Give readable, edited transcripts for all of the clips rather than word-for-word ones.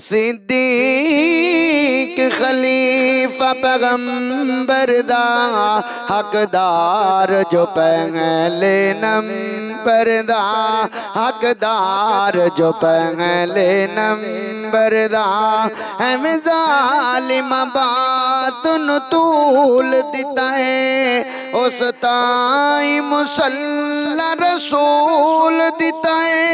सिद्दीक खलीफा पैगंबर दा हकदार जो पहले नंबर दा हकदार जो पहले नंबर दा एवें ज़ालिमा बात नु तूल दिता है उस ताई मुसल्ला रसूल दिता है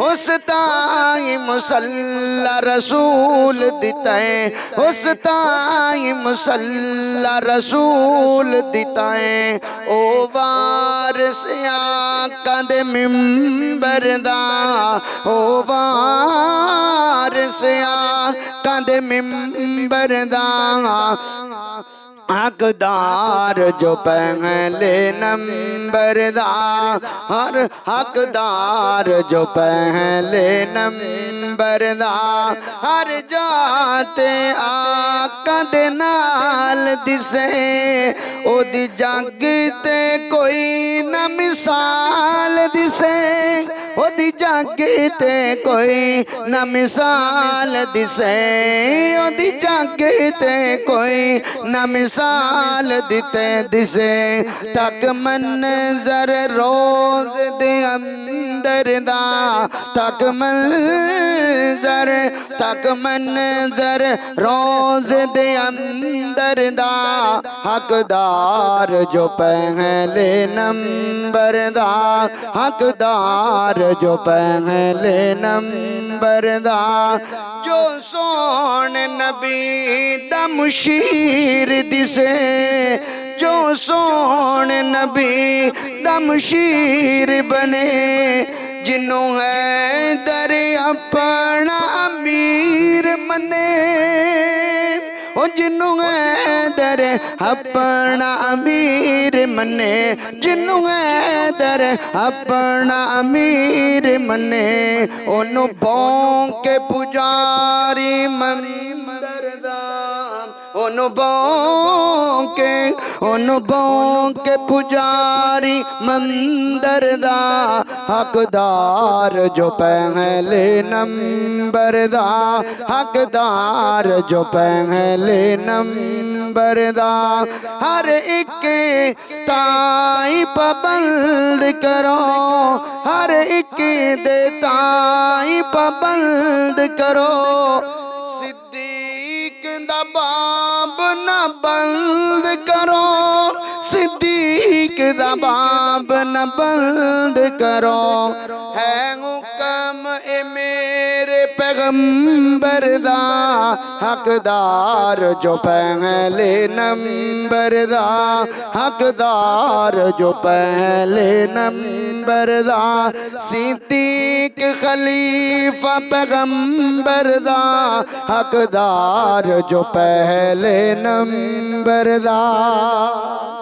उस ताई मुसल्ला रसूल दिता है उस ताई मुसल्ला रसूल दिता है ओ वारिस आका दे मिंबर दा ओ वारिस आका दे मिंबर दा हकदार जो पहले नंबर दा हर हकदार जो पहले नंबर दा हर जाते आका दे नाल दिसे ओदी जग ते कोई न मिसाल दिसे ओदी जग ते कोई न मिसाल दिसे ओदी जग ते कोई न मिसाल दिते दिसे तक मंजर रोज दे अंदर दा तक मंजर रोज दे अंदर दा हकदार जो पहले नंबर दा हकदार जो पहले नंबर दा जो सोने नबी दा मुशीर दिसे जो सोने नबी दा मुशीर बने जिन्हों है दर अपना अमीर मने ओ जिन्हों है दर अपना अमीर मने जिन्हों है दर अपना अमीर मने ओनु भौंके पुजारी मंदिर दा ओनु भौंके पुजारी मंदिर दा हकदार जो पहले नंबर दा हकदार जो पहले नंबर दा हर एक ताई पाबंद करो हर एक दे ताई पाबंद करो सिद्दीक दा बाब न बंद करो सिद्दीक दा बाब न बंद करो है हुक्म ए मेरे पैगंबर दा हकदार जो पहले नंबर दा हकदार जो पहले नंबर दा सिद्दीक खलीफा पैगंबर दा हकदार जो पहले नंबर दा।